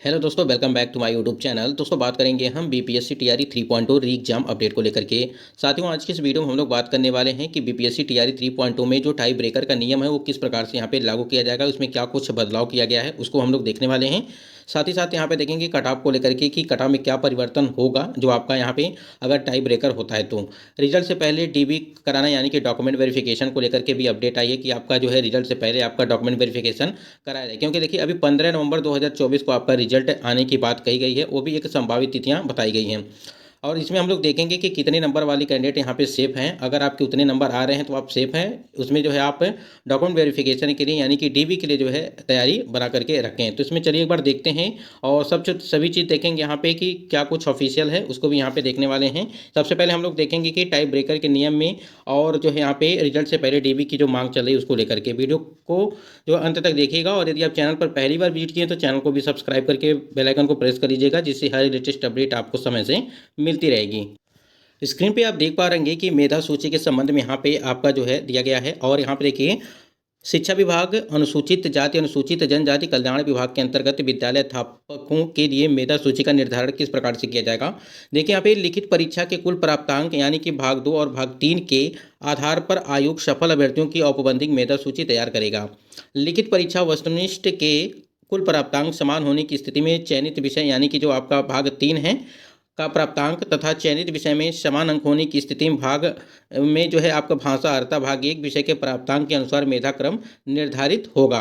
Hello दोस्तों, welcome back to my YouTube channel. दोस्तों बात करेंगे हम बीपीएससी टीआरई 3.0 री एग्जाम अपडेट को लेकर के। साथियों, आज की इस वीडियो में हम लोग बात करने वाले हैं कि बीपीएससी टीआरई 3.0 में जो टाई ब्रेकर का नियम है वो किस प्रकार से यहाँ पे लागू किया जाएगा, उसमें क्या कुछ बदलाव किया गया है उसको हम लोग देखने वाले हैं। साथ ही साथ यहाँ पे देखेंगे कट ऑफ को लेकर के कि कट ऑफ में क्या परिवर्तन होगा जो आपका यहाँ पे अगर टाई ब्रेकर होता है तो। रिजल्ट से पहले डीबी कराना यानी कि डॉक्यूमेंट वेरिफिकेशन को लेकर के भी अपडेट आई है कि आपका जो है रिजल्ट से पहले आपका डॉक्यूमेंट वेरिफिकेशन कराया जाए, क्योंकि देखिए अभी 15 नवंबर 2024 को आपका रिजल्ट आने की बात कही गई है, वो भी एक संभावित तिथियां बताई गई हैं। और इसमें हम लोग देखेंगे कि कितने नंबर वाली कैंडिडेट यहाँ पे सेफ हैं। अगर आपके उतने नंबर आ रहे हैं तो आप सेफ हैं। उसमें जो है आप डॉक्यूमेंट वेरिफिकेशन के लिए यानी कि डीबी के लिए जो है तैयारी बना करके रखें। तो इसमें चलिए एक बार देखते हैं और सभी चीज़ देखेंगे यहाँ पे कि क्या कुछ ऑफिशियल है उसको भी यहाँ पे देखने वाले हैं। सबसे पहले हम लोग देखेंगे कि टाई ब्रेकर के नियम में और जो है यहाँ पे रिजल्ट से पहले डीबी की जो मांग चल रही है उसको लेकर के वीडियो को जो अंत तक देखिएगा। और यदि आप चैनल पर पहली बार विजिट किए तो चैनल को भी सब्सक्राइब करके बेल आइकन को प्रेस कर लीजिएगा, जिससे हर लेटेस्ट अपडेट आपको समय से मिलती रहेगी। स्क्रीन पे आप देख पा रहे हैं कि मेधा सूची के संबंध में यहाँ पे आपका जो है दिया गया है। और यहाँ पे देखिए शिक्षा विभाग अनुसूचित जाति अनुसूचित जनजाति कल्याण विभाग के अंतर्गत विद्यालय अध्यापकों के लिए मेधा सूची का निर्धारण किस प्रकार से किया जाएगा। देखिए यहाँ पे लिखित परीक्षा के कुल प्राप्तांक यानी कि भाग 2 और भाग 3 के आधार पर आयोग सफल अभ्यर्थियों की औपबंधिक मेधा सूची तैयार करेगा। लिखित परीक्षा वस्तुनिष्ठ के कुल प्राप्तांक समान होने की स्थिति में चयनित विषय यानी कि जो आपका भाग 3 है का प्राप्तांक तथा चयनित विषय में समान अंक होने की स्थिति में भाग में जो है आपका भाषा अर्हता भाग 1 विषय के प्राप्तांक के अनुसार मेधा क्रम निर्धारित होगा।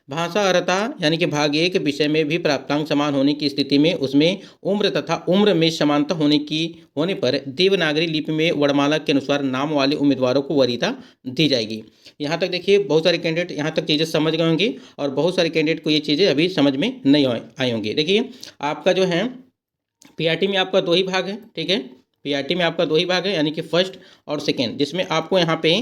भाषा अर्हता यानी कि भाग 1 विषय में भी प्राप्तांक समान होने की स्थिति में उसमें उम्र तथा उम्र में समानता होने पर देवनागरी लिपि में वर्णमाला के अनुसार नाम वाले उम्मीदवारों को वरीयता दी जाएगी। यहाँ तक देखिए बहुत सारे कैंडिडेट यहाँ तक चीज़ें समझ गए होंगे और बहुत सारे कैंडिडेट को ये चीज़ें अभी समझ में नहीं आई होंगी। देखिए आपका जो है पीआरटी में आपका 2 ही भाग है, ठीक है। पीआरटी में आपका 2 ही भाग है यानी कि फर्स्ट और सेकेंड, जिसमें आपको यहाँ पे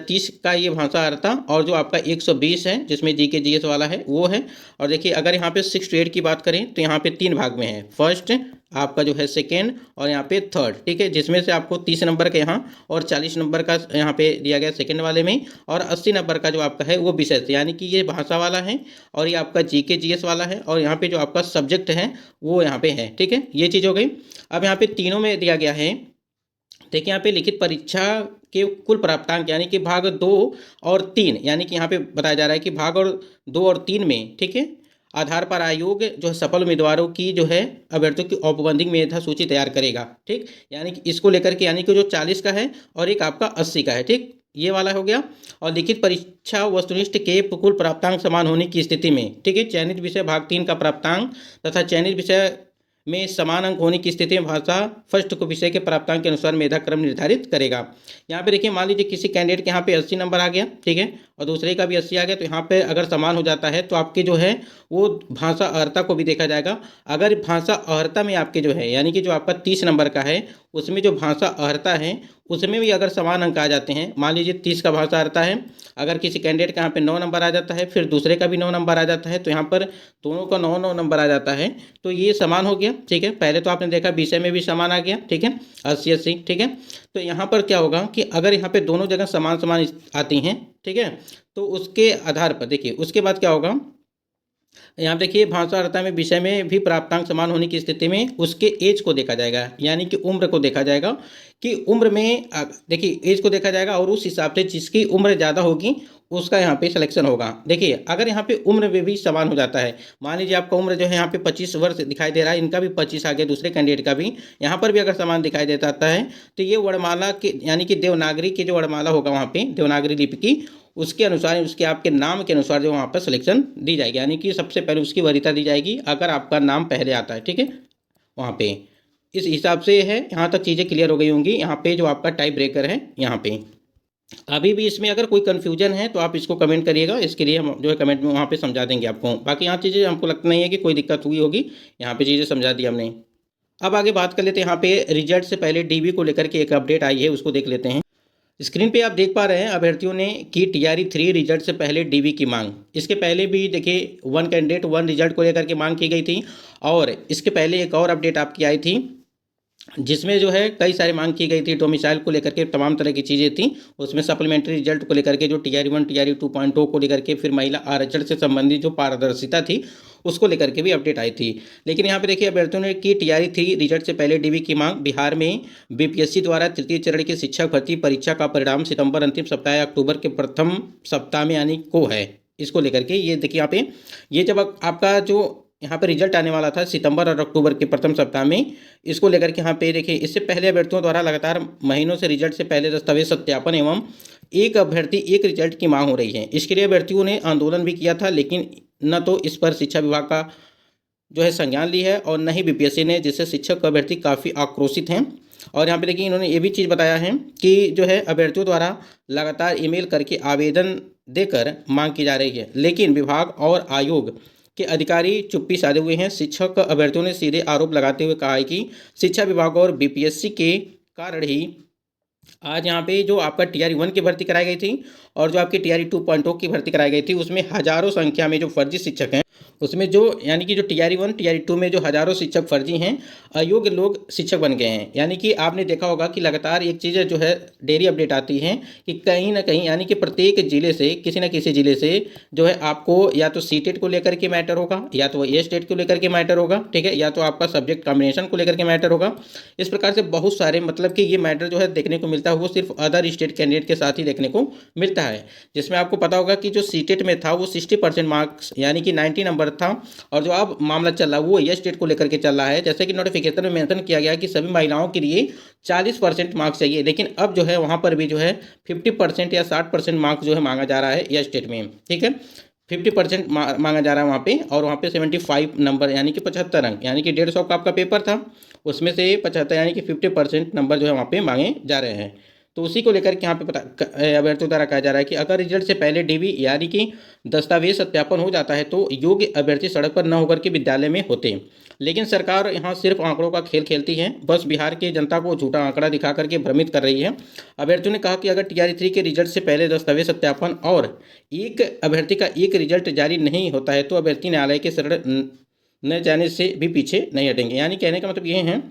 30 का ये भाषा अर्हता और जो आपका 120 है जिसमें जीके जीएस वाला है वो है। और देखिए अगर यहाँ पे 6 to 8 की बात करें तो यहाँ पे 3 भाग में है, फर्स्ट आपका जो है सेकेंड और यहाँ पे थर्ड, ठीक है। जिसमें से आपको 30 नंबर का यहाँ और 40 नंबर का यहाँ पे दिया गया सेकेंड वाले में, और 80 नंबर का जो आपका है वो विषय से यानी कि ये भाषा वाला है और ये आपका जीके जीएस वाला है और यहाँ पे जो आपका सब्जेक्ट है वो यहाँ पे है, ठीक है। ये चीज़ हो गई। अब यहाँ पे तीनों में दिया गया है। देखिए यहाँ पे लिखित परीक्षा के कुल प्राप्तांक यानी कि भाग 2 और 3 यानी कि यहाँ पे बताया जा रहा है कि भाग 2 और 3 में, ठीक है, आधार पर आयोग जो है सफल उम्मीदवारों की जो है अभ्यर्थियों की औपबंधिक मेधा सूची तैयार करेगा, ठीक। यानी कि इसको लेकर के यानी कि जो 40 का है और एक आपका 80 का है, ठीक, ये वाला हो गया। और लिखित परीक्षा वस्तुनिष्ठ के कुल प्राप्तांक समान होने की स्थिति में, ठीक है, चयनित विषय भाग 3 का प्राप्तांक तथा चयनित विषय में समान अंक होने की स्थिति में भाषा फर्स्ट को विषय के प्राप्तांक के अनुसार मेधा क्रम निर्धारित करेगा। यहाँ पे देखिए मान लीजिए किसी कैंडिडेट के यहाँ पे 80 नंबर आ गया, ठीक है, और दूसरे का भी 80 आ गया, तो यहाँ पे अगर समान हो जाता है तो आपके जो है वो भाषा अर्हता को भी देखा जाएगा। अगर भाषा अर्हता में आपके जो है यानी कि जो आपका 30 नंबर का है उसमें जो भाषा अर्हता है उसमें भी अगर समान अंक आ जाते हैं, मान लीजिए 30 का भाषा अर्हता है, अगर किसी कैंडिडेट का यहाँ पे 9 नंबर आ जाता है फिर दूसरे का भी 9 नंबर आ जाता है तो यहाँ पर दोनों का 9 नंबर आ जाता है तो ये समान हो गया, ठीक है। पहले तो आपने देखा विषय में भी समान आ गया, ठीक है, 80-80, ठीक है। तो यहाँ पर क्या होगा कि अगर यहाँ पे दोनों जगह समान समान आती हैं, ठीक है, तो उसके आधार पर देखिए उसके बाद क्या होगा। यहाँ देखिए भाषा अर्हता में विषय में भी प्राप्तांक समान होने की स्थिति में उसके एज को देखा जाएगा यानी कि उम्र को देखा जाएगा कि उम्र में देखिए एज को देखा जाएगा और उस हिसाब से जिसकी उम्र ज़्यादा होगी उसका यहाँ पे सिलेक्शन होगा। देखिए अगर यहाँ पे उम्र में भी समान हो जाता है, मान लीजिए आपका उम्र जो है यहाँ पे 25 वर्ष दिखाई दे रहा है, इनका भी 25 आ गया, दूसरे कैंडिडेट का भी यहाँ पर भी अगर समान दिखाई देता है तो ये वर्णमाला के यानी कि देवनागरी की जो वर्णमाला होगा वहाँ पे देवनागरी लिपि की उसके अनुसार उसके आपके नाम के अनुसार जो वहाँ पर सिलेक्शन दी जाएगी यानी कि सबसे पहले उसकी वरीयता दी जाएगी अगर आपका नाम पहले आता है, ठीक है, वहाँ पे इस हिसाब से है। यहाँ तक चीज़ें क्लियर हो गई होंगी। यहाँ पे जो आपका टाई ब्रेकर है यहाँ पे अभी भी इसमें अगर कोई कन्फ्यूजन है तो आप इसको कमेंट करिएगा, इसके लिए हम जो है कमेंट में वहाँ पे समझा देंगे आपको। बाकी यहाँ चीज़ें हमको लगता नहीं है कि कोई दिक्कत हुई होगी, यहाँ पे चीज़ें समझा दी हमने। अब आगे बात कर लेते हैं, यहाँ पे रिजल्ट से पहले डीबी को लेकर के एक अपडेट आई है उसको देख लेते हैं। स्क्रीन पे आप देख पा रहे हैं अभ्यर्थियों ने की टीआरई 3 रिजल्ट से पहले डीबी की मांग। इसके पहले भी देखिए 1 कैंडिडेट 1 रिजल्ट को लेकर के मांग की गई थी और इसके पहले एक और अपडेट आपकी आई थी जिसमें जो है कई सारी मांग की गई थी, डोमिसाइल को लेकर के तमाम तरह की चीज़ें थी। उसमें सप्लीमेंट्री रिजल्ट को लेकर के जो TRE 1 TRE 2.0 को लेकर के, फिर महिला आरक्षण से संबंधित जो पारदर्शिता थी उसको लेकर के भी अपडेट आई थी। लेकिन यहाँ पे देखिए अभ्यर्थियों ने की TRE 3 रिजल्ट से पहले DB की मांग। बिहार में BPSC द्वारा तृतीय चरण की शिक्षक भर्ती परीक्षा का परिणाम सितंबर अंतिम सप्ताह या अक्टूबर के प्रथम सप्ताह में यानी को है। इसको लेकर के ये देखिए यहाँ पे, ये जब आपका जो यहाँ पे रिजल्ट आने वाला था सितंबर और अक्टूबर के प्रथम सप्ताह में, इसको लेकर के यहाँ पे देखिए इससे पहले अभ्यर्थियों द्वारा लगातार महीनों से रिजल्ट से पहले दस्तावेज सत्यापन एवं एक अभ्यर्थी एक रिजल्ट की मांग हो रही है। इसके लिए अभ्यर्थियों ने आंदोलन भी किया था, लेकिन न तो इस पर शिक्षा विभाग का जो है संज्ञान ली है और न ही BPSC ने, जिससे शिक्षक अभ्यर्थी काफ़ी आक्रोशित हैं। और यहाँ पे देखिए इन्होंने ये भी चीज़ बताया है कि जो है अभ्यर्थियों द्वारा लगातार ईमेल करके आवेदन देकर मांग की जा रही है, लेकिन विभाग और आयोग के अधिकारी चुप्पी साधे हुए हैं। शिक्षक अभ्यर्थियों ने सीधे आरोप लगाते हुए कहा है कि शिक्षा विभाग और BPSC के कारण ही आज यहाँ पे जो आपका TRE 1 की भर्ती कराई गई थी और जो आपकी TRE 2.0 की भर्ती कराई गई थी, उसमें हजारों संख्या में जो फर्जी शिक्षक हैं, उसमें जो यानी कि जो TRE 1 TRE 2 में जो हजारों शिक्षक फर्जी हैं, अयोग्य लोग शिक्षक बन गए हैं। यानी कि आपने देखा होगा कि लगातार एक चीज़ जो है डेली अपडेट आती है कि कहीं ना कहीं यानी कि प्रत्येक जिले से किसी न किसी जिले से जो है आपको या तो सीटेट को लेकर के मैटर होगा, या तो ये स्टेट को लेकर के मैटर होगा, ठीक है, या तो आपका सब्जेक्ट कॉम्बिनेशन को लेकर के मैटर होगा। इस प्रकार से बहुत सारे मतलब कि ये मैटर जो है देखने को मिलता है वो सिर्फ अदर स्टेट कैंडिडेट के साथ ही देखने को मिलता है। जिसमें आपको पता होगा कि जो सीटेट में था वो 60% मार्क्स यानी कि 90 नंबर था, और जो अब मामला चल रहा है वो ये स्टेट को लेकर के चल रहा है। जैसे कि नोटिफिकेशन में मेंशन किया गया कि सभी महिलाओं के लिए 40% मार्क्स चाहिए, लेकिन अब जो है वहाँ पर भी जो है 50% या 60% मार्क्स जो है मांगा जा रहा है यह स्टेट में, ठीक है। 50% मांगा जा रहा है वहाँ पे, और वहाँ पे 75 नंबर यानी कि 75 अंक, यानी कि 150 का आपका पेपर था, उसमें से 75 यानी कि 50% नंबर जो है वहाँ पे मांगे जा रहे हैं। तो उसी को लेकर के यहाँ पे पता अभ्यर्थियों द्वारा कहा जा रहा है कि अगर रिजल्ट से पहले DB यानी कि दस्तावेज सत्यापन हो जाता है तो योग्य अभ्यर्थी सड़क पर न होकर के विद्यालय में होते। लेकिन सरकार यहाँ सिर्फ आंकड़ों का खेल खेलती है, बस बिहार की जनता को झूठा आंकड़ा दिखा करके भ्रमित कर रही है। अभ्यर्थियों ने कहा कि अगर TRE 3 के रिजल्ट से पहले दस्तावेज सत्यापन और एक अभ्यर्थी का एक रिजल्ट जारी नहीं होता है तो अभ्यर्थी न्यायालय के शरण न जाने से भी पीछे नहीं हटेंगे। यानी कहने का मतलब ये है,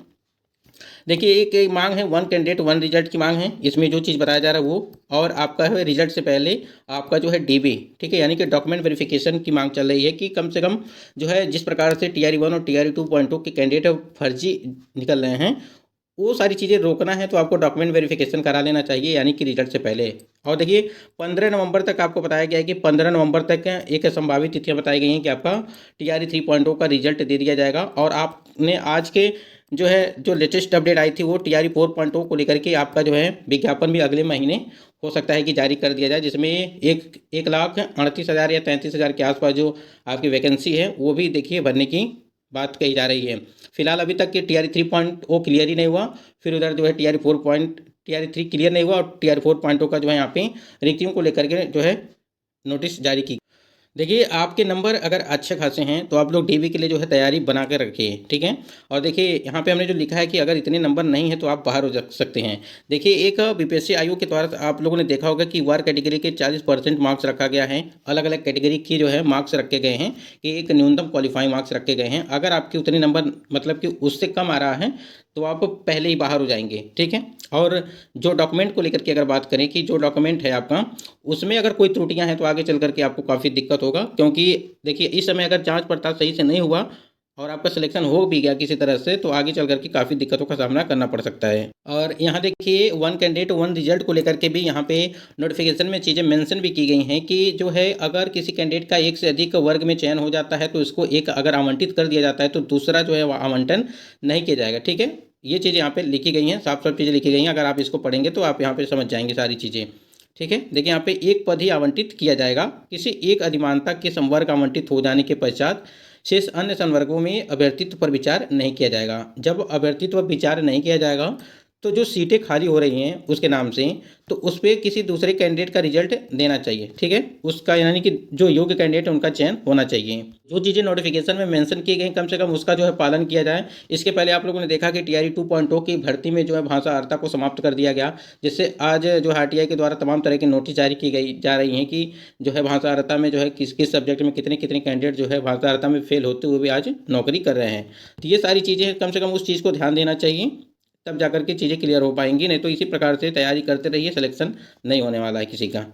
देखिए एक मांग है 1 कैंडिडेट 1 रिजल्ट की मांग है, इसमें जो चीज़ बताया जा रहा है वो, और आपका है रिजल्ट से पहले आपका जो है DB, ठीक है, यानी कि डॉक्यूमेंट वेरिफिकेशन की मांग चल रही है कि कम से कम जो है जिस प्रकार से TRE 1 और TRE 2.0 के कैंडिडेट फर्जी निकल रहे हैं वो सारी चीज़ें रोकना है तो आपको डॉक्यूमेंट वेरिफिकेशन करा लेना चाहिए, यानी कि रिजल्ट से पहले। और देखिए 15 नवंबर तक आपको बताया गया है कि 15 नवंबर तक एक संभावित तिथियां बताई गई हैं कि आपका TRE 3.0 का रिजल्ट दे दिया जाएगा। और आपने आज के जो है जो लेटेस्ट अपडेट आई थी वो TRE 4.0 को लेकर के आपका जो है विज्ञापन भी अगले महीने हो सकता है कि जारी कर दिया जाए, जिसमें 1,38,000 या 33,000 के आसपास जो आपकी वैकेंसी है वो भी देखिए भरने की बात कही जा रही है। फिलहाल अभी तक कि TRE 3.0 क्लियर ही नहीं हुआ, फिर उधर जो है TRE 3 क्लियर नहीं हुआ, और TRE 4.0 का जो है यहाँ पे रिक्तियों को लेकर के जो है नोटिस जारी की। देखिए आपके नंबर अगर अच्छे खासे हैं तो आप लोग DB के लिए जो है तैयारी बना कर रखिए, ठीक है। और देखिए यहाँ पे हमने जो लिखा है कि अगर इतने नंबर नहीं है तो आप बाहर हो जा सकते हैं। देखिए एक BPSC आयोग के द्वारा आप लोगों ने देखा होगा कि वार कैटेगरी के 40% मार्क्स रखा गया है, अलग अलग कैटेगरी की जो है मार्क्स रखे गए हैं कि एक न्यूनतम क्वालिफाइंग मार्क्स रखे गए हैं। अगर आपके उतने नंबर मतलब कि उससे कम आ रहा है तो आप पहले ही बाहर हो जाएंगे, ठीक है। और जो डॉक्यूमेंट को लेकर के अगर बात करें कि जो डॉक्यूमेंट है आपका उसमें अगर कोई त्रुटियां हैं तो आगे चल करके आपको काफ़ी दिक्कत होगा, क्योंकि देखिए इस समय अगर जांच पड़ताल सही से नहीं हुआ और आपका सिलेक्शन हो भी गया किसी तरह से तो आगे चल करके काफ़ी दिक्कतों का सामना करना पड़ सकता है। और यहाँ देखिए 1 कैंडिडेट 1 रिजल्ट को लेकर के भी यहाँ पे नोटिफिकेशन में चीज़ें मेंशन भी की गई हैं कि जो है अगर किसी कैंडिडेट का एक से अधिक वर्ग में चयन हो जाता है तो इसको एक अगर आवंटित कर दिया जाता है तो दूसरा जो है वह आवंटन नहीं किया जाएगा, ठीक है। ये चीज़ें यहाँ पे लिखी गई हैं, साफ साफ चीज़ें लिखी गई हैं, अगर आप इसको पढ़ेंगे तो आप यहाँ पे समझ जाएंगे सारी चीज़ें, ठीक है। देखिए यहाँ पे एक पद ही आवंटित किया जाएगा, किसी एक अधिमानता के संवर्ग आवंटित हो जाने के पश्चात शेष अन्य संवर्गों में अभ्यर्थित्व पर विचार नहीं किया जाएगा। जब अभ्यर्थित्व पर विचार नहीं किया जाएगा तो जो सीटें खाली हो रही हैं उसके नाम से तो उस पर किसी दूसरे कैंडिडेट का रिजल्ट देना चाहिए, ठीक है, उसका यानी कि जो योग्य कैंडिडेट है उनका चयन होना चाहिए। जो चीज़ें नोटिफिकेशन में मेंशन की गई कम से कम उसका जो है पालन किया जाए। इसके पहले आप लोगों ने देखा कि TRE 2.0 की भर्ती में जो है भाषा अर्हता को समाप्त कर दिया गया, जिससे आज जो RTI के द्वारा तमाम तरह की नोटिस जारी की गई जा रही हैं कि जो है भाषा अर्हता में जो है किस किस सब्जेक्ट में कितने कितने कैंडिडेट जो है भाषा अर्हता में फेल होते हुए भी आज नौकरी कर रहे हैं। तो ये सारी चीज़ें कम से कम उस चीज़ को ध्यान देना चाहिए तब जाकर के चीज़ें क्लियर हो पाएंगी, नहीं तो इसी प्रकार से तैयारी करते रहिए, सिलेक्शन नहीं होने वाला है किसी का।